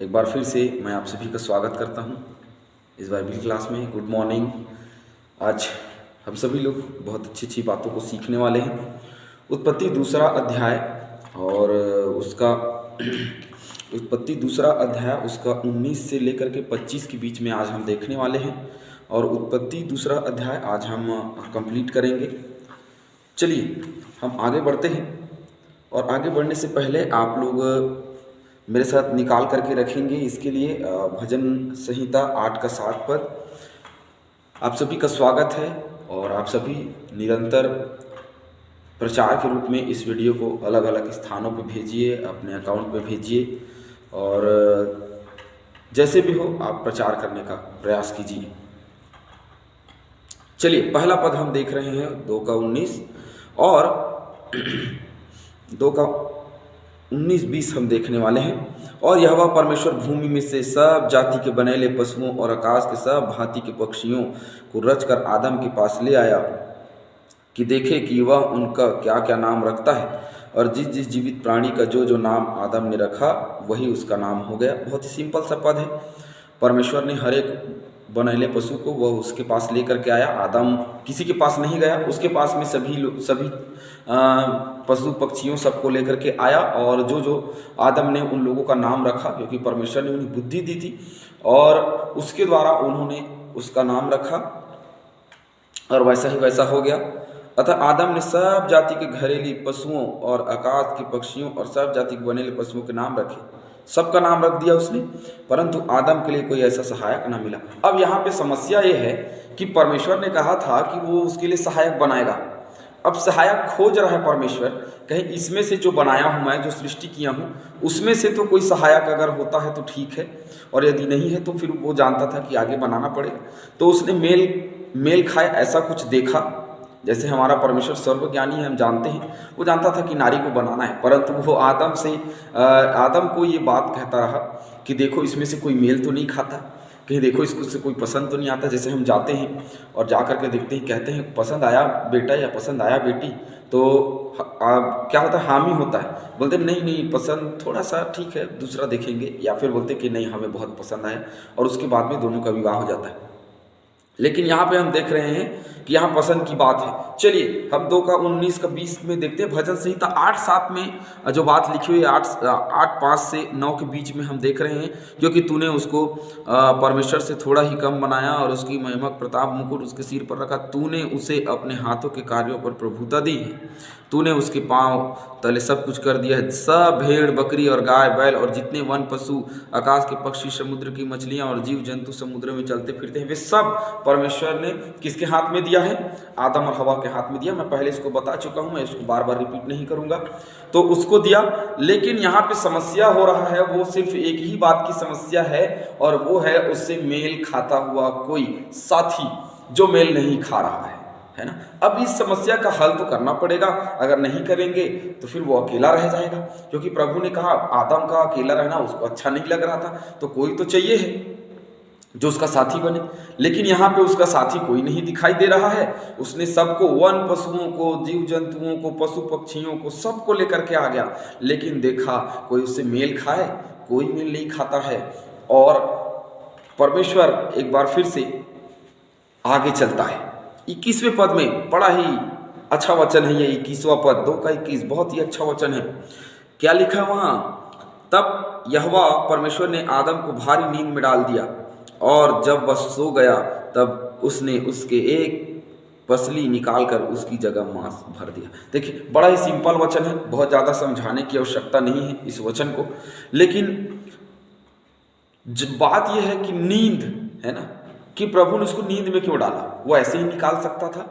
एक बार फिर से मैं आप सभी का स्वागत करता हूं इस बाइबल क्लास में। Good morning. आज हम सभी लोग बहुत अच्छी अच्छी बातों को सीखने वाले हैं। उत्पत्ति दूसरा अध्याय और उसका उत्पत्ति दूसरा अध्याय उसका 19 से लेकर के 25 के बीच में आज हम देखने वाले हैं और उत्पत्ति दूसरा अध्याय आज हम कंप्लीट करेंगे। चलिए हम आगे बढ़ते हैं और आगे बढ़ने से पहले आप लोग मेरे साथ निकाल करके रखेंगे इसके लिए भजन संहिता 8 का 7 पद। आप सभी का स्वागत है और आप सभी निरंतर प्रचार के रूप में इस वीडियो को अलग अलग स्थानों पर भेजिए, अपने अकाउंट पे भेजिए और जैसे भी हो आप प्रचार करने का प्रयास कीजिए। चलिए पहला पद हम देख रहे हैं 2 का 19 और 2 का 19-20 हम देखने वाले हैं। और यहोवा परमेश्वर भूमि में से सब जाति के बनेले पशुओं और आकाश के सब भांति के पक्षियों को रचकर आदम के पास ले आया कि देखे कि वह उनका क्या क्या नाम रखता है। और जिस जिस जीवित प्राणी का जो जो नाम आदम ने रखा वही उसका नाम हो गया। बहुत ही सिंपल सा पद है। परमेश्वर ने हर एक बनेले पशु को वह उसके पास लेकर के आया। आदम किसी के पास नहीं गया, उसके पास में सभी पशु पक्षियों सबको लेकर के आया और जो जो आदम ने उन लोगों का नाम रखा क्योंकि परमेश्वर ने उन्हें बुद्धि दी थी और उसके द्वारा उन्होंने उसका नाम रखा और वैसा ही वैसा हो गया। अतः आदम ने सब जाति के घरेलू पशुओं और आकाश के पक्षियों और सब जाति के बनेले पशुओं के नाम रखे। सबका नाम रख दिया उसने, परंतु आदम के लिए कोई ऐसा सहायक ना मिला। अब यहाँ पे समस्या ये है कि परमेश्वर ने कहा था कि वो उसके लिए सहायक बनाएगा। अब सहायक खोज रहा है परमेश्वर, कहीं इसमें से जो बनाया हूँ मैं, जो सृष्टि किया हूँ, उसमें से तो कोई सहायक अगर होता है तो ठीक है और यदि नहीं है तो फिर वो जानता था कि आगे बनाना पड़ेगा। तो उसने मेल खाए ऐसा कुछ देखा। जैसे हमारा परमेश्वर सर्वज्ञानी है, हम जानते हैं, वो जानता था कि नारी को बनाना है, परंतु वो आदम को ये बात कहता रहा कि देखो इसमें से कोई मेल तो नहीं खाता, कहीं देखो इसको से कोई पसंद तो नहीं आता। जैसे हम जाते हैं और जा कर के देखते हैं, कहते हैं पसंद आया बेटा या पसंद आया बेटी, तो क्या होता है, हामी होता है। बोलते नहीं पसंद थोड़ा सा ठीक है, दूसरा देखेंगे, या फिर बोलते कि नहीं हमें बहुत पसंद आया और उसके बाद में दोनों का विवाह हो जाता है। लेकिन यहाँ पे हम देख रहे हैं कि यहाँ पसंद की बात है। चलिए हम 2 का 19 का 20 में देखते हैं। भजन संहिता 8:7 में जो बात लिखी हुई है 8:5 से 9 के बीच में हम देख रहे हैं, क्योंकि तूने उसको परमेश्वर से थोड़ा ही कम बनाया और उसकी महिमा प्रताप मुकुट उसके सिर पर रखा। तूने उसे अपने हाथों के कार्यों पर प्रभुता दी है। तूने उसके पांव तले सब कुछ कर दिया है। सब भेड़ बकरी और गाय बैल और जितने वन पशु, आकाश के पक्षी, समुद्र की मछलियां और जीव जंतु समुद्र में चलते फिरते हैं, वे सब परमेश्वर ने किसके हाथ में दिया है? आदम और हवा के हाथ में दिया। मैं पहले इसको बता चुका हूं, मैं इसको बार बार रिपीट नहीं करूंगा। तो उसको दिया, लेकिन यहाँ पे समस्या हो रहा है, वो सिर्फ एक ही बात की समस्या है और वो है उससे मेल खाता हुआ कोई साथी जो मेल नहीं खा रहा है ना। अब इस समस्या का हल तो करना पड़ेगा, अगर नहीं करेंगे तो फिर वो अकेला रह जाएगा, क्योंकि प्रभु ने कहा आदम का अकेला रहना उसको अच्छा नहीं लग रहा था, तो कोई तो चाहिए है जो उसका साथी बने। लेकिन यहाँ पे उसका साथी कोई नहीं दिखाई दे रहा है। उसने सबको, वन पशुओं को, जीव जंतुओं को, पशु पक्षियों को, सबको लेकर के आ गया, लेकिन देखा कोई उससे मेल खाए, कोई मेल नहीं खाता है। और परमेश्वर एक बार फिर से आगे चलता है 21वें पद में। बड़ा ही अच्छा वचन है ये 21वां पद, 2 का 21, बहुत ही अच्छा वचन है। क्या लिखा वहां? तब यहोवा परमेश्वर ने आदम को भारी नींद में डाल दिया और जब वह सो गया तब उसने उसके एक पसली निकालकर उसकी जगह मांस भर दिया। देखिए बड़ा ही सिंपल वचन है, बहुत ज़्यादा समझाने की आवश्यकता नहीं है इस वचन को। लेकिन बात यह है कि नींद है ना, कि प्रभु ने उसको नींद में क्यों डाला? वो ऐसे ही निकाल सकता था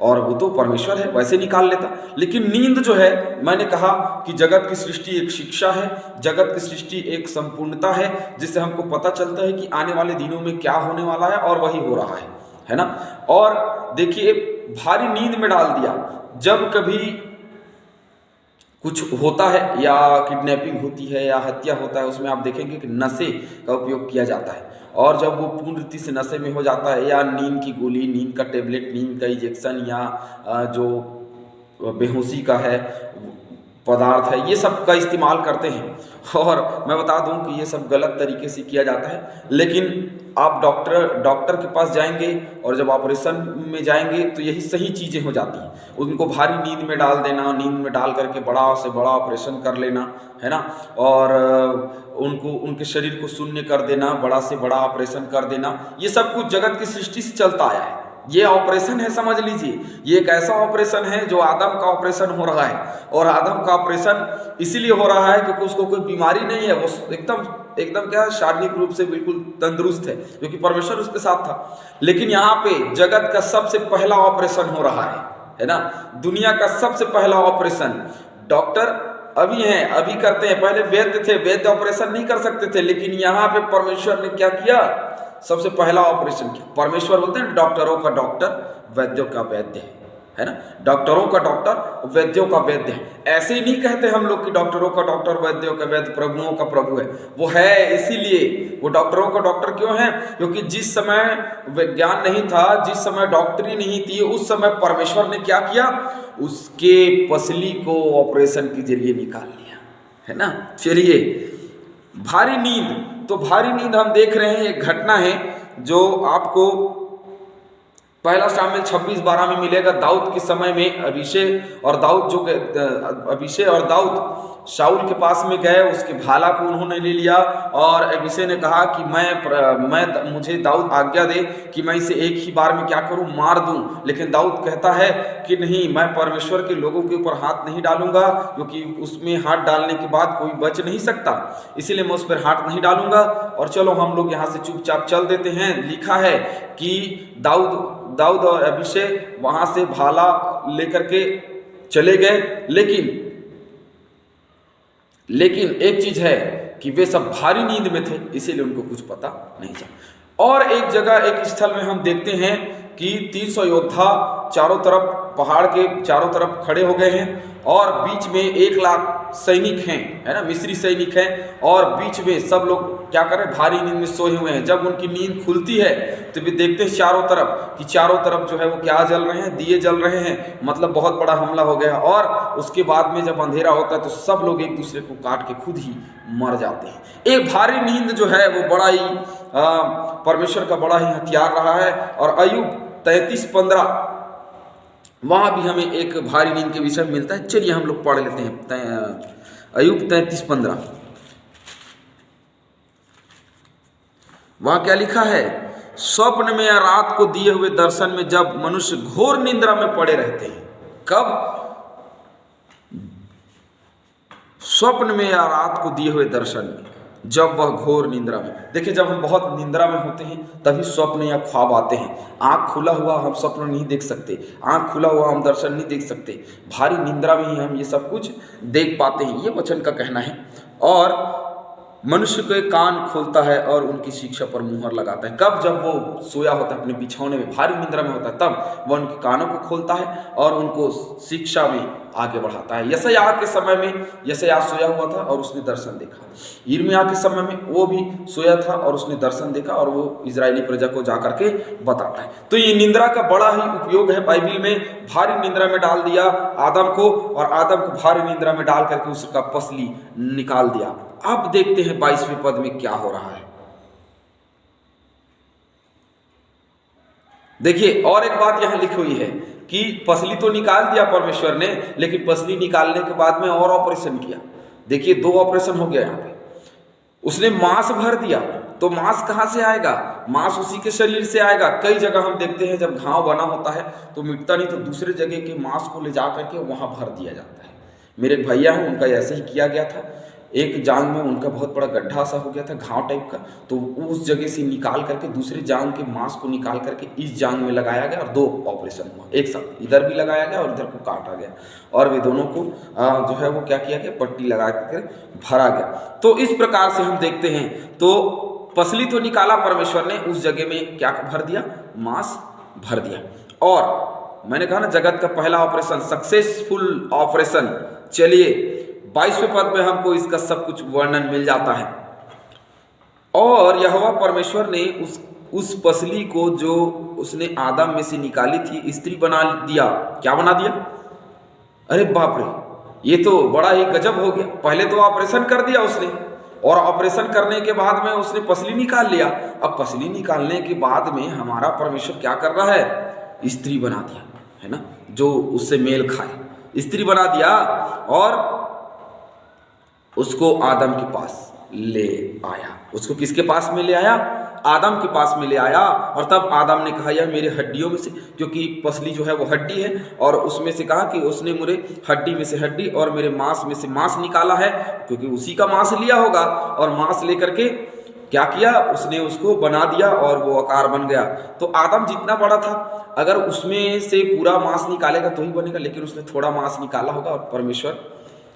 और वो तो परमेश्वर है, वैसे निकाल लेता। लेकिन नींद जो है, मैंने कहा कि जगत की सृष्टि एक शिक्षा है, जगत की सृष्टि एक संपूर्णता है, जिससे हमको पता चलता है कि आने वाले दिनों में क्या होने वाला है और वही हो रहा है ना। और देखिए भारी नींद में डाल दिया। जब कभी कुछ होता है या किडनैपिंग होती है या हत्या होता है, उसमें आप देखेंगे कि नशे का उपयोग किया जाता है। और जब वो पूर्ण रीति से नशे में हो जाता है, या नींद की गोली, नींद का टेबलेट, नींद का इंजेक्शन, या जो बेहोशी का है, पदार्थ है, ये सब का इस्तेमाल करते हैं। और मैं बता दूं कि ये सब गलत तरीके से किया जाता है। लेकिन आप डॉक्टर के पास जाएंगे और जब ऑपरेशन में जाएंगे तो यही सही चीज़ें हो जाती हैं। उनको भारी नींद में डाल देना, नींद में डाल करके बड़ा से बड़ा ऑपरेशन कर लेना, है ना, और उनको उनके शरीर को शून्य कर देना, बड़ा से बड़ा ऑपरेशन कर देना, ये सब कुछ जगत की सृष्टि से चलता आया है। ये ऑपरेशन है, समझ लीजिए, ये एक ऐसा ऑपरेशन है जो आदम का ऑपरेशन हो रहा है। और आदम का ऑपरेशन इसीलिए हो रहा है क्योंकि उसको कोई बीमारी नहीं है, वो एकदम क्या, शारीरिक रूप से बिल्कुल तंदुरुस्त है, क्योंकि परमेश्वर उसके साथ था। लेकिन यहाँ पे जगत का सबसे पहला ऑपरेशन हो रहा है ना, दुनिया का सबसे पहला ऑपरेशन। डॉक्टर अभी हैं, अभी करते हैं, पहले वैद्य थे, वैद्य ऑपरेशन नहीं कर सकते थे, लेकिन यहाँ पे परमेश्वर ने क्या किया, सबसे पहला ऑपरेशन किया। परमेश्वर बोलते हैं डॉक्टरों का डॉक्टर, वैद्यों का वैद्य है ना, डॉक्टरों का डॉक्टर, वैद्यों का वैद्य है। ऐसे ही नहीं कहते हम लोग कि डॉक्टरों का डॉक्टर, वैद्यों का वैद्य, प्रभुओं का प्रभु है। वो है इसीलिए, वो डॉक्टरों का डॉक्टर क्यों है, क्योंकि जिस समय विज्ञान नहीं था, जिस समय डॉक्टरी नहीं थी, उस समय परमेश्वर ने क्या किया, उसके पसली को ऑपरेशन के जरिए निकाल लिया, है ना। चलिए, भारी नींद, तो भारी नींद हम देख रहे हैं, एक घटना है जो आपको पहला शामिल 26:12 में मिलेगा। दाऊद के समय में अभिषे और दाऊद शाऊल के पास में गए, उसके भाला को उन्होंने ले लिया और अभिषे ने कहा कि मुझे दाऊद आज्ञा दे कि मैं इसे एक ही बार में क्या करूं, मार दूं। लेकिन दाऊद कहता है कि नहीं, मैं परमेश्वर के लोगों के ऊपर हाथ नहीं डालूंगा, क्योंकि उसमें हाथ डालने के बाद कोई बच नहीं सकता, इसीलिए मैं उस पर हाथ नहीं डालूंगा। और चलो हम लोग यहाँ से चुपचाप चल देते हैं। लिखा है कि दाऊद और अभिषेक वहां से भाला लेकर के चले गए। लेकिन एक चीज है कि वे सब भारी नींद में थे, इसीलिए उनको कुछ पता नहीं चला। और एक जगह, एक स्थल में हम देखते हैं कि 300 योद्धा चारों तरफ, पहाड़ के चारों तरफ खड़े हो गए हैं और बीच में 1 लाख सैनिक हैं, है ना, मिस्री सैनिक हैं, और बीच में सब लोग क्या कर रहे हैं, भारी नींद में सोए हुए हैं। जब उनकी नींद खुलती है तो वे देखते हैं चारों तरफ कि चारों तरफ जो है वो क्या जल रहे हैं, दिए जल रहे हैं, मतलब बहुत बड़ा हमला हो गया। और उसके बाद में जब अंधेरा होता है तो सब लोग एक दूसरे को काट के खुद ही मर जाते हैं। एक भारी नींद जो है वो बड़ा ही परमेश्वर का बड़ा ही हथियार रहा है। और अय्यूब 33:15 वहां भी हमें एक भारी नींद के विषय में मिलता है। चलिए हम लोग पढ़ लेते हैं अय्यूब 33:15। वहां क्या लिखा है, स्वप्न में या रात को दिए हुए दर्शन में जब मनुष्य घोर निंद्रा में पड़े रहते हैं। कब? स्वप्न में या रात को दिए हुए दर्शन में, जब वह घोर निंद्रा में। देखिए, जब हम बहुत निंद्रा में होते हैं तभी स्वप्न या ख्वाब आते हैं। आंख खुला हुआ हम स्वप्न नहीं देख सकते, आंख खुला हुआ हम दर्शन नहीं देख सकते, भारी निंद्रा में ही हम ये सब कुछ देख पाते हैं, ये वचन का कहना है। और मनुष्य के कान खोलता है और उनकी शिक्षा पर मुहर लगाता है। कब? जब वो सोया होता है अपने बिछौने में, भारी निंद्रा में होता है, तब वह उनके कानों को खोलता है और उनको शिक्षा में आगे बढ़ाता है। यशायाह के समय में यशायाह सोया हुआ था और उसने दर्शन देखा। यिर्मयाह के समय में वो भी सोया था और उसने दर्शन देखा, और वो इजरायली प्रजा को जाकर के बताता है। तो ये निंद्रा का बड़ा ही उपयोग है बाइबिल में। भारी निंद्रा में डाल दिया आदम को, और आदम को भारी निंद्रा में डाल करके उसका पसली निकाल दिया। अब देखते हैं 22वें पद में क्या हो रहा है। देखिए, और एक बात यहां लिखी हुई है कि पसली तो निकाल दिया परमेश्वर ने, लेकिन पसली निकालने के बाद में और ऑपरेशन किया। देखिए, 2 ऑपरेशन हो गया यहाँ पे। उसने मांस भर दिया, तो मांस कहां से आएगा? मांस उसी के शरीर से आएगा। कई जगह हम देखते हैं जब घाव बना होता है तो मिटता नहीं, तो दूसरे जगह के मांस को ले जा करके वहां भर दिया जाता है। मेरे एक भैया हैं, उनका ऐसे ही किया गया था। एक जांग में उनका बहुत बड़ा गड्ढा सा हो गया था, घाव टाइप का, तो उस जगह से निकाल करके दूसरी जांग के मांस को निकाल करके इस जांग में लगाया गया और 2 ऑपरेशन हुआ एक साथ। इधर भी लगाया गया और इधर को काटा गया, और वे दोनों को जो है वो क्या किया गया, पट्टी लगा करके भरा गया। तो इस प्रकार से हम देखते हैं, तो पसली तो निकाला परमेश्वर ने, उस जगह में क्या भर दिया? मांस भर दिया। और मैंने कहा ना, जगत का पहला ऑपरेशन, सक्सेसफुल ऑपरेशन। चलिए, 22वें पद में हमको इसका सब कुछ वर्णन मिल जाता है। और यहोवा परमेश्वर ने उस पसली को जो उसने आदम में से निकाली थी, स्त्री बना दिया। क्या बना दिया? अरे बाप रे! ये तो बड़ा ही गजब हो गया। पहले तो ऑपरेशन कर दिया उसने, और ऑपरेशन करने के बाद में उसने पसली निकाल लिया। अब पसली निकालने के बाद में हमारा परमेश्वर क्या कर रहा है, स्त्री बना दिया, है ना, जो उससे मेल खाए, स्त्री बना दिया और उसको आदम के पास ले आया। उसको किसके पास में ले आया, आदम के पास में ले आया। और तब आदम ने कहा यह मेरे हड्डियों में से, क्योंकि पसली जो है वो हड्डी है, और उसमें से कहा कि उसने मेरे हड्डी में से हड्डी और मेरे मांस में से मांस निकाला है, क्योंकि उसी का मांस लिया होगा। और मांस लेकर के क्या किया, उसने उसको बना दिया और वो आकार बन गया। तो आदम जितना बड़ा था, अगर उसमें से पूरा मांस निकालेगा तो ही बनेगा, लेकिन उसने थोड़ा मांस निकाला होगा। और परमेश्वर,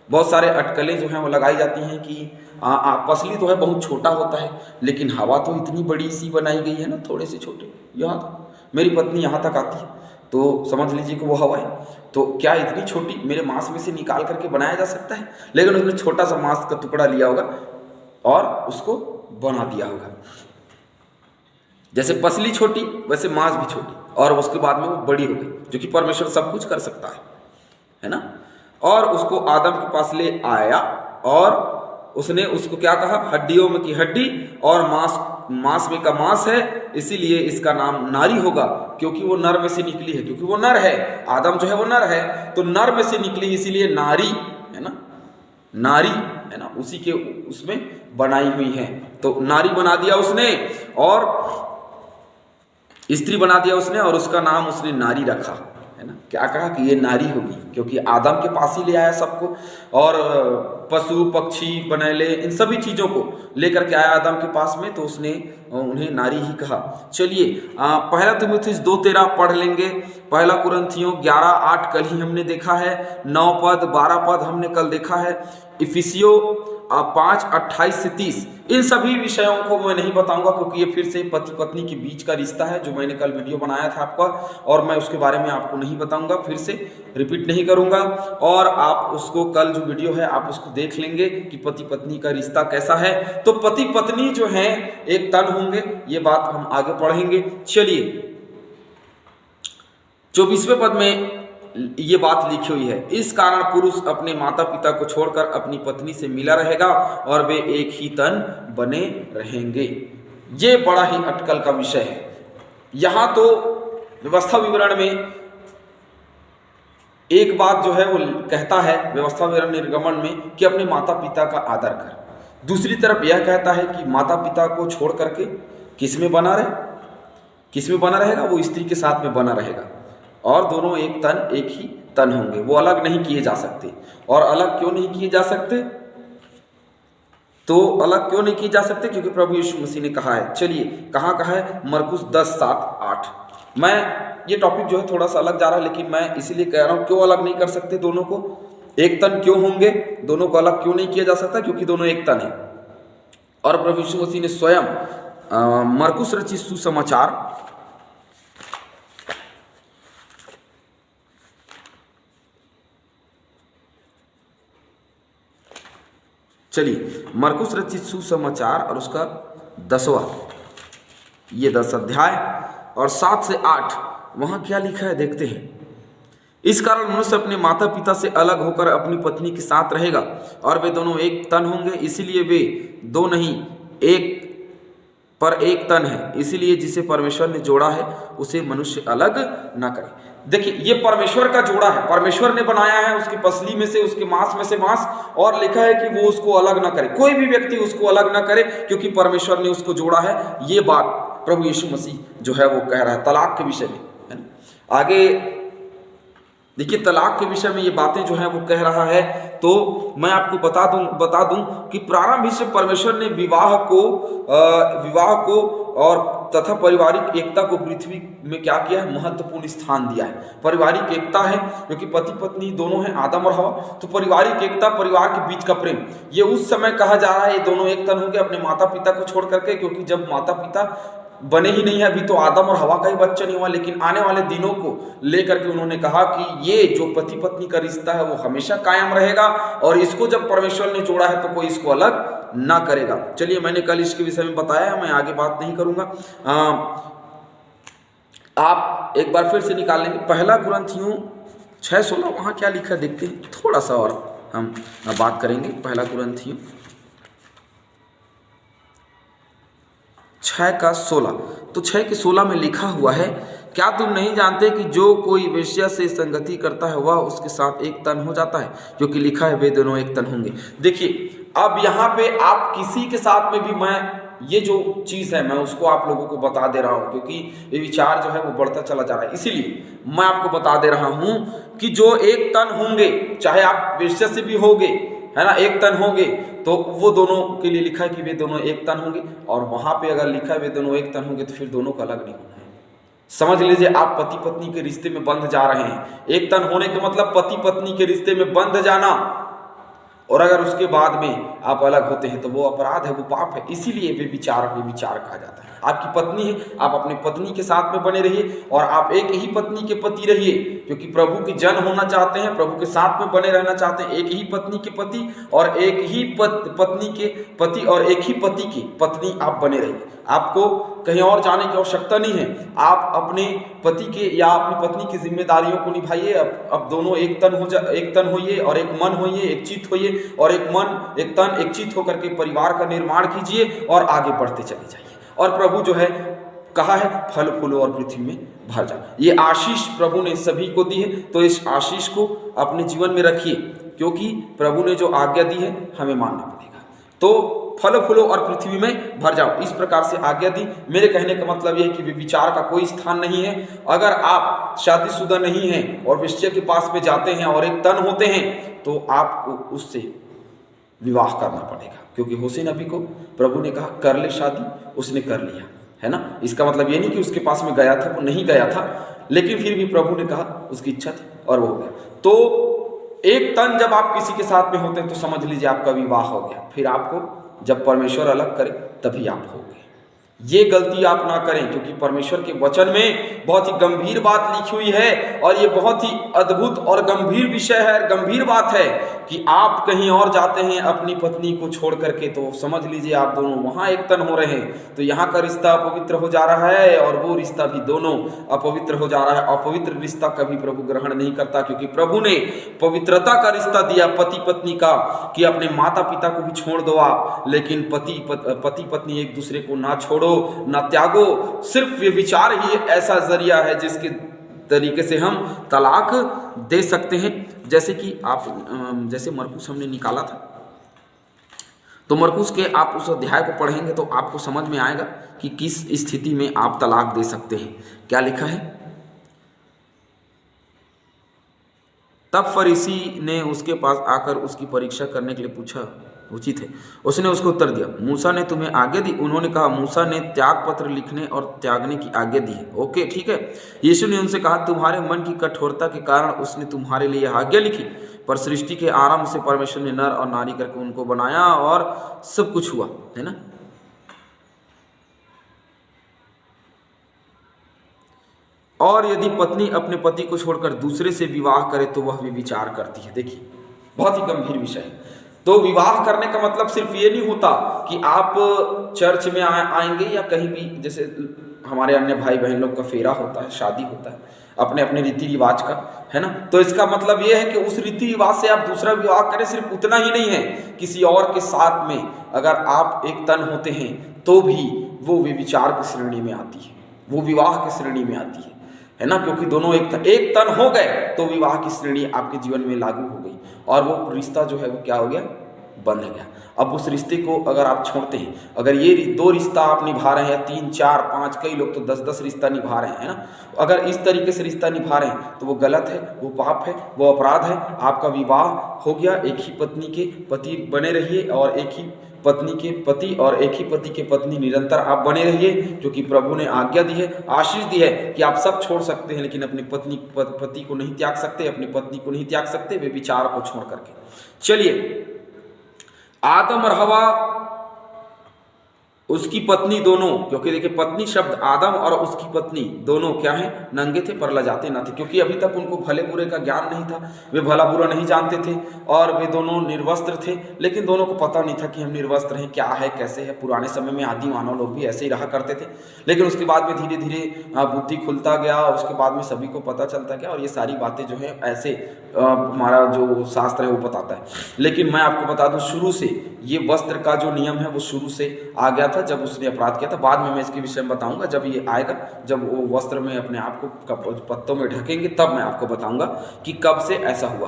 बहुत सारे अटकलें जो हैं वो लगाई जाती हैं कि पसली तो है बहुत छोटा होता है, लेकिन हवा तो इतनी बड़ी सी बनाई गई है ना, थोड़े से छोटे, यहाँ तक मेरी पत्नी यहाँ तक आती है, तो समझ लीजिए कि वो हवा है। तो क्या इतनी छोटी मेरे मांस में से निकाल करके बनाया जा सकता है, लेकिन उसने छोटा सा मांस का टुकड़ा लिया होगा और उसको बना दिया होगा। जैसे पसली छोटी वैसे मांस भी छोटी, और उसके बाद में वो बड़ी हो गई, जो कि परमेश्वर सब कुछ कर सकता है ना। और उसको आदम के पास ले आया और उसने उसको क्या कहा, हड्डियों में की हड्डी और मांस में का मांस है, इसीलिए इसका नाम नारी होगा, क्योंकि वो नर में से निकली है, क्योंकि वो नर है। आदम जो है वो नर है, तो नर में से निकली, इसीलिए नारी है ना, नारी है ना, उसी के उसमें बनाई हुई है। तो नारी बना दिया उसने और स्त्री बना दिया उसने, और उसका नाम उसने नारी रखा, है ना। क्या कहा कि ये नारी होगी, क्योंकि आदम के पास ही ले आया सबको, और पशु पक्षी बनैले इन सभी चीज़ों को लेकर के आया आदम के पास में, तो उसने उन्हें नारी ही कहा। चलिए पहला तीमुथियुस 2:13 पढ़ लेंगे। पहला कुरिन्थियों 11:8 कल ही हमने देखा है, 9 पद 12 पद हमने कल देखा है। इफिसियों 5:28 से 30, इन सभी विषयों को मैं नहीं बताऊंगा, क्योंकि ये फिर से पति पत्नी के बीच का रिश्ता है, जो मैंने कल वीडियो बनाया था आपका, और मैं उसके बारे में आपको नहीं बताऊंगा, फिर से रिपीट नहीं करूंगा। और आप उसको कल जो वीडियो है आप उसको देख लेंगे कि पति पत्नी का रिश्ता कैसा है। तो पति पत्नी जो है एक तन होंगे, ये बात हम आगे पढ़ेंगे। चलिए 24वें पद में ये बात लिखी हुई है, इस कारण पुरुष अपने माता पिता को छोड़कर अपनी पत्नी से मिला रहेगा और वे एक ही तन बने रहेंगे। ये बड़ा ही अटकल का विषय है। यहाँ तो व्यवस्था विवरण में एक बात जो है वो कहता है, व्यवस्था विवरण निर्गमन में, कि अपने माता पिता का आदर कर। दूसरी तरफ यह कहता है कि माता पिता को छोड़ करके किस में बना रहे, किस में बना रहेगा, वो स्त्री के साथ में बना रहेगा, और दोनों एक तन एक ही तन होंगे, वो अलग नहीं किए जा सकते। और अलग क्यों नहीं किए जा सकते, तो अलग क्यों नहीं किए जा सकते, क्योंकि प्रभु यीशु मसीह ने कहा है। चलिए कहाँ कहा है, मरकुस 10:7-8। मैं ये टॉपिक जो है थोड़ा सा अलग जा रहा है, लेकिन मैं इसीलिए कह रहा हूँ क्यों अलग नहीं कर सकते, दोनों को एक तन क्यों होंगे, दोनों को अलग क्यों नहीं किया जा सकता, क्योंकि दोनों एक तन है। और प्रभु यीशु मसीह ने स्वयं मरकुस रचित सुसमाचार चलिए मरकुस रचित सुसमाचार और उसका 10वां, ये 10 अध्याय और 7 से 8, वहाँ क्या लिखा है देखते हैं। इस कारण मनुष्य अपने माता पिता से अलग होकर अपनी पत्नी के साथ रहेगा और वे दोनों एक तन होंगे। इसीलिए वे दो नहीं एक पर एक तन है। इसीलिए जिसे परमेश्वर ने जोड़ा है उसे मनुष्य अलग न करे। देखिए ये परमेश्वर का जोड़ा है, परमेश्वर ने बनाया है, उसकी पसली में से उसके मांस में से मांस, और लिखा है कि वो उसको अलग ना करे, कोई भी व्यक्ति उसको अलग ना करे, क्योंकि परमेश्वर ने उसको जोड़ा है। ये बात प्रभु यीशु मसीह जो है वो कह रहा है तलाक के विषय में, है ना। आगे देखिए तलाक के विषय में ये बातें जो है वो कह रहा है। तो मैं आपको बता दूं कि प्रारंभ से परमेश्वर ने विवाह को और तथा पारिवारिक एकता को पृथ्वी में क्या किया है, महत्वपूर्ण स्थान दिया है। पारिवारिक एकता है, क्योंकि पति पत्नी दोनों हैं, आदम और हवा, तो पारिवारिक एकता, परिवार के बीच का प्रेम, ये उस समय कहा जा रहा है ये दोनों एक तन होंगे अपने माता पिता को छोड़ करके, क्योंकि जब माता पिता बने ही नहीं है, अभी तो आदम और हवा का ही बच्चा नहीं हुआ, लेकिन आने वाले दिनों को लेकर के उन्होंने कहा कि ये जो पति पत्नी का रिश्ता है वो हमेशा कायम रहेगा, और इसको जब परमेश्वर ने जोड़ा है तो कोई इसको अलग ना करेगा। चलिए मैंने कल इसके विषय में बताया, मैं आगे बात नहीं करूंगा। आप एक बार फिर से निकाल लेंगे पहला कुरिन्थियों 6:16, वहां क्या लिखा देखते हैं थोड़ा सा और। हम बात करेंगे। पहला कुरिन्थियों 6:16। तो 6:16 में लिखा हुआ है, क्या तुम नहीं जानते कि जो कोई वेश्या से संगति करता है वह उसके साथ एक तन हो जाता है, क्योंकि लिखा है वे दोनों एक तन होंगे। देखिए अब यहाँ पे आप किसी के साथ में भी, मैं ये जो चीज़ है मैं उसको आप लोगों को बता दे रहा हूँ, क्योंकि ये विचार जो है वो बढ़ता चला जा रहा है, इसीलिए मैं आपको बता दे रहा हूँ कि जो एक तन होंगे, चाहे आप वेश्या से भी होंगे, है ना, एक तन होंगे, तो वो दोनों के लिए लिखा है कि वे दोनों एक तन होंगे। और वहां पे अगर लिखा है वे दोनों एक तन होंगे, तो फिर दोनों का अलग नहीं होना है। समझ लीजिए आप पति पत्नी के रिश्ते में बंध जा रहे हैं। एक तन होने का मतलब पति पत्नी के रिश्ते में बंध जाना, और अगर उसके बाद में आप अलग होते हैं तो वो अपराध है, वो पाप है। इसीलिए व्यभिचार कहा जाता है। आपकी पत्नी है, आप अपनी पत्नी के साथ में बने रहिए, और आप एक ही पत्नी के पति रहिए, क्योंकि प्रभु के जन होना चाहते हैं, प्रभु के साथ में बने रहना चाहते हैं। एक ही पत्नी के पति और एक ही पत्नी के पति और एक ही पति की पत्नी आप बने रहिए। आपको कहीं और जाने की आवश्यकता नहीं है। आप अपने पति के या अपनी पत्नी की जिम्मेदारियों को निभाइए। अब दोनों एक तन होइए और एक मन होइए, एक चित्त होइए, और एक मन एक तन एक चित्त होकर के परिवार का निर्माण कीजिए और आगे बढ़ते चले जाइए। और प्रभु जो है कहा है फल फूलो और पृथ्वी में भर जाओ। ये आशीष प्रभु ने सभी को दी है, तो इस आशीष को अपने जीवन में रखिए, क्योंकि प्रभु ने जो आज्ञा दी है हमें मानना पड़ेगा। तो फल फूलो और पृथ्वी में भर जाओ, इस प्रकार से आज्ञा दी। मेरे कहने का मतलब यह है कि व्यभिचार का कोई स्थान नहीं है। अगर आप शादीशुदा नहीं हैं और वेश्या के पास में जाते हैं और एक तन होते हैं, तो आपको उससे विवाह करना पड़ेगा, क्योंकि हुसैन नबी को प्रभु ने कहा कर ले शादी, उसने कर लिया, है ना। इसका मतलब ये नहीं कि उसके पास में गया था, वो नहीं गया था, लेकिन फिर भी प्रभु ने कहा, उसकी इच्छा थी और वो हो गया। तो एक तन जब आप किसी के साथ में होते हैं तो समझ लीजिए आपका विवाह हो गया। फिर आपको जब परमेश्वर अलग करे तभी आप हो गए। ये गलती आप ना करें, क्योंकि परमेश्वर के वचन में बहुत ही गंभीर बात लिखी हुई है, और ये बहुत ही अद्भुत और गंभीर विषय है, गंभीर बात है कि आप कहीं और जाते हैं अपनी पत्नी को छोड़ करके, तो समझ लीजिए आप दोनों वहां एक तन हो रहे हैं, तो यहाँ का रिश्ता अपवित्र हो जा रहा है और वो रिश्ता भी दोनों अपवित्र हो जा रहा है। अपवित्र रिश्ता कभी प्रभु ग्रहण नहीं करता, क्योंकि प्रभु ने पवित्रता का रिश्ता दिया पति पत्नी का, कि अपने माता पिता को भी छोड़ दो आप, लेकिन पति पत्नी एक दूसरे को ना छोड़ो ना त्यागो। सिर्फ व्यभिचार ही ऐसा जरिया है जिसके तरीके से हम तलाक दे सकते हैं। जैसे कि आप जैसे मरकुस हमने निकाला था, तो मरकुस के आप उस अध्याय को पढ़ेंगे तो आपको समझ में आएगा कि किस स्थिति में आप तलाक दे सकते हैं। क्या लिखा है, तब फरीसी ने उसके पास आकर उसकी परीक्षा करने के लिए पूछा, उचित है। उसने उसको उत्तर दिया, मूसा ने तुम्हें आज्ञा दी। उन्होंने कहा, मूसा ने त्याग पत्र लिखने और त्यागने की आज्ञा दी है। ओके, ठीक है। यीशु ने उनसे कहा, तुम्हारे मन की कठोरता के कारण उसने तुम्हारे लिए आज्ञा लिखी, पर सृष्टि के आरंभ से परमेश्वर ने नर और नारी करके उनको बनाया और सब कुछ हुआ, है ना। और यदि पत्नी अपने पति को छोड़कर दूसरे से विवाह करे तो वह व्यभिचार करती है। देखिए बहुत ही गंभीर विषय है। तो विवाह करने का मतलब सिर्फ ये नहीं होता कि आप चर्च में आएंगे या कहीं भी, जैसे हमारे अन्य भाई बहन लोग का फेरा होता है, शादी होता है अपने अपने रीति रिवाज का, है ना। तो इसका मतलब ये है कि उस रीति रिवाज से आप दूसरा विवाह करें। सिर्फ उतना ही नहीं है, किसी और के साथ में अगर आप एक तन होते हैं तो भी वो व्यभिचार की श्रेणी में आती है, वो विवाह की श्रेणी में आती है ना। क्योंकि दोनों एक तन हो गए तो विवाह की श्रेणी आपके जीवन में लागू हो गई, और वो रिश्ता जो है वो क्या हो गया, बंध गया। अब उस रिश्ते को अगर आप छोड़ते हैं, अगर ये 2 रिश्ता आप निभा रहे हैं, 3, 4, 5, कई लोग तो 10-10 रिश्ता निभा रहे हैं ना, अगर इस तरीके से रिश्ता निभा रहे हैं तो वो गलत है, वो पाप है, वो अपराध है। आपका विवाह हो गया, एक ही पत्नी के पति बने रहिए और एक ही पत्नी के पति और एक ही पति के पत्नी निरंतर आप बने रहिए, क्योंकि प्रभु ने आज्ञा दी है, आशीष दी है कि आप सब छोड़ सकते हैं, लेकिन अपनी पति को नहीं त्याग सकते, अपनी पत्नी को नहीं त्याग सकते, वे विचार को छोड़ करके। चलिए, आदम और हवा उसकी पत्नी दोनों, क्योंकि देखिए पत्नी शब्द आदम और उसकी पत्नी दोनों क्या है, नंगे थे पर लजाते न थे, क्योंकि अभी तक उनको भले बुरे का ज्ञान नहीं था, वे भला बुरा नहीं जानते थे और वे दोनों निर्वस्त्र थे। लेकिन दोनों को पता नहीं था कि हम निर्वस्त्र हैं, क्या है कैसे है। पुराने समय में आदि मानव लोग भी ऐसे ही रहा करते थे, लेकिन उसके बाद में धीरे धीरे बुद्धि खुलता गया, उसके बाद में सभी को पता चलता गया और ये सारी बातें जो है ऐसे हमारा जो शास्त्र है वो बताता है। लेकिन मैं आपको बता दूं, शुरू से ये वस्त्र का जो नियम है वो शुरू से आ गया था जब उसने अपराध किया था। बाद में मैं इसके विषय में बताऊंगा, जब ये आएगा, जब वो वस्त्र में अपने आप को पत्तों में ढकेंगे, तब मैं आपको बताऊंगा कि कब से ऐसा हुआ।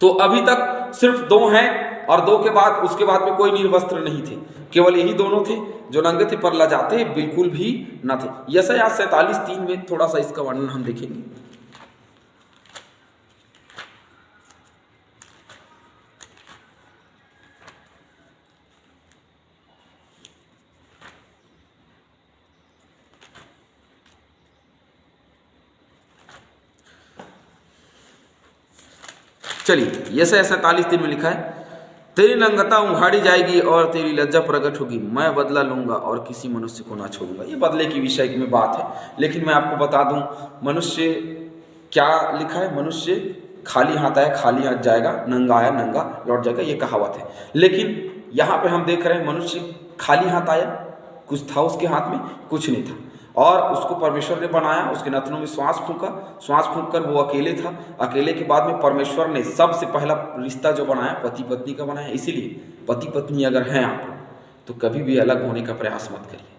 तो अभी तक सिर्फ दो हैं और दो के बाद उसके बाद में कोई निर्वस्त्र नहीं थे, केवल यही दोनों थे जो नंगे थे पर लजाते बिल्कुल भी न थे। यशायाह 47:3 में थोड़ा सा इसका वर्णन हम देखेंगे। चलिए, यशायाह 47:3 में लिखा है, तेरी नंगता उघाड़ी जाएगी और तेरी लज्जा प्रकट होगी, मैं बदला लूंगा और किसी मनुष्य को ना छोड़ूंगा। ये बदले की विषय में बात है, लेकिन मैं आपको बता दूं, मनुष्य क्या लिखा है, मनुष्य खाली हाथ आया खाली हाथ जाएगा, नंगा आया नंगा लौट जाएगा, ये कहावत है। लेकिन यहाँ पे हम देख रहे हैं मनुष्य खाली हाथ आया, कुछ था उसके हाथ में, कुछ नहीं था, और उसको परमेश्वर ने बनाया, उसके नथनों में श्वास फूंका, श्वास फूंक कर वो अकेले था। अकेले के बाद में परमेश्वर ने सबसे पहला रिश्ता जो बनाया पति पत्नी का बनाया। इसीलिए पति पत्नी अगर हैं आप तो कभी भी अलग होने का प्रयास मत करिए।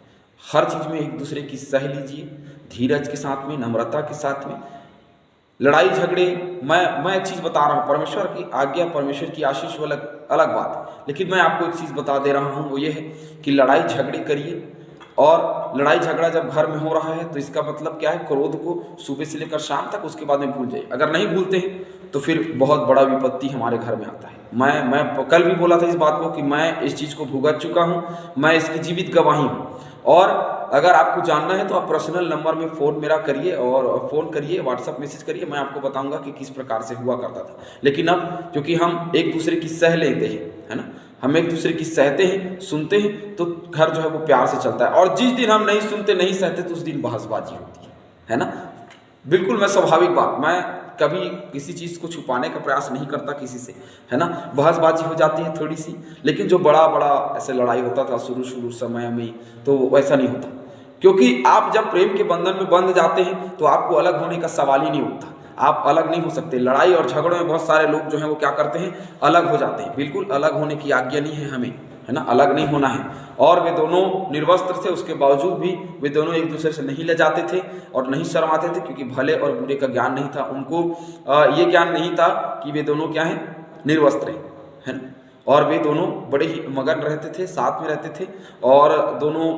हर चीज़ में एक दूसरे की सह लीजिए, धीरज के साथ में, नम्रता के साथ में। लड़ाई झगड़े, मैं एक चीज़ बता रहा हूँ, परमेश्वर की आज्ञा, परमेश्वर की आशीष वो अलग अलग बात है, लेकिन मैं आपको एक चीज़ बता दे रहा हूँ, वो ये है कि लड़ाई झगड़े करिए। और लड़ाई झगड़ा जब घर में हो रहा है तो इसका मतलब क्या है, क्रोध को सुबह से लेकर शाम तक उसके बाद में भूल जाइए। अगर नहीं भूलते हैं तो फिर बहुत बड़ा विपत्ति हमारे घर में आता है। मैं कल भी बोला था इस बात को कि मैं इस चीज़ को भुगत चुका हूँ, मैं इसकी जीवित गवाही हूँ। और अगर आपको जानना है तो आप पर्सनल नंबर में फ़ोन मेरा करिए और फ़ोन करिए, व्हाट्सअप मैसेज करिए, मैं आपको बताऊंगा कि किस प्रकार से हुआ करता था। लेकिन अब क्योंकि हम एक दूसरे की सह लेते हैं, है ना, हम एक दूसरे की सहते हैं, सुनते हैं, तो घर जो है वो प्यार से चलता है। और जिस दिन हम नहीं सुनते नहीं सहते तो उस दिन बहसबाजी होती है ना। बिल्कुल मैं स्वाभाविक बात, मैं कभी किसी चीज़ को छुपाने का प्रयास नहीं करता किसी से, है ना। बहसबाजी हो जाती है थोड़ी सी, लेकिन जो बड़ा बड़ा ऐसे लड़ाई होता था शुरू समय में, तो वैसा नहीं होता, क्योंकि आप जब प्रेम के बंधन में बंध जाते हैं तो आपको अलग होने का सवाल ही नहीं उठता। आप अलग नहीं हो सकते। लड़ाई और झगड़ों में बहुत सारे लोग जो हैं वो क्या करते हैं, अलग हो जाते हैं। बिल्कुल अलग होने की आज्ञा नहीं है हमें, है ना, अलग नहीं होना है। और वे दोनों निर्वस्त्र थे, उसके बावजूद भी वे दोनों एक दूसरे से नहीं ले जाते थे और नहीं शर्माते थे, क्योंकि भले और बुरे का ज्ञान नहीं था उनको। ये ज्ञान नहीं था कि वे दोनों क्या हैं, निर्वस्त्र हैं, है ना। और वे दोनों बड़े ही मगन रहते थे, साथ में रहते थे, और दोनों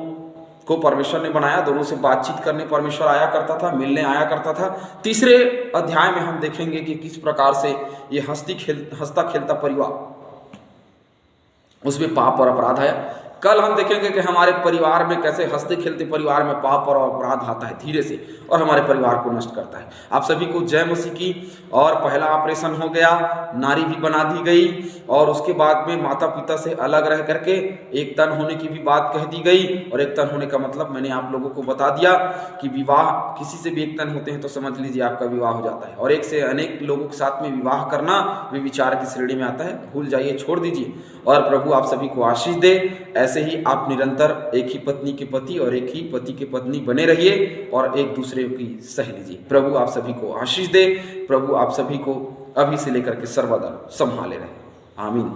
को परमेश्वर ने बनाया, दोनों से बातचीत करने परमेश्वर आया करता था, मिलने आया करता था। तीसरे अध्याय में हम देखेंगे कि किस प्रकार से ये हंसता खेलता परिवार, उसमें पाप और अपराध आया। कल हम देखेंगे कि हमारे परिवार में कैसे हंसते खेलते परिवार में पाप और अपराध आता है धीरे से और हमारे परिवार को नष्ट करता है। आप सभी को जय मसीह की। और पहला ऑपरेशन हो गया, नारी भी बना दी गई, और उसके बाद में माता पिता से अलग रह करके एक तन होने की भी बात कह दी गई। और एक तन होने का मतलब मैंने आप लोगों को बता दिया कि विवाह, किसी से भी एक तन होते हैं तो समझ लीजिए आपका विवाह हो जाता है। और एक से अनेक लोगों के साथ में विवाह करना वे विचार की श्रेणी में आता है, भूल जाइए, छोड़ दीजिए। और प्रभु आप सभी को आशीष दे। ऐसे ही आप निरंतर एक ही पत्नी के पति और एक ही पति के पत्नी बने रहिए और एक दूसरे की सह लीजिए। प्रभु आप सभी को आशीष दे। प्रभु आप सभी को अभी से लेकर के सर्वदा संभाले रहे। आमीन।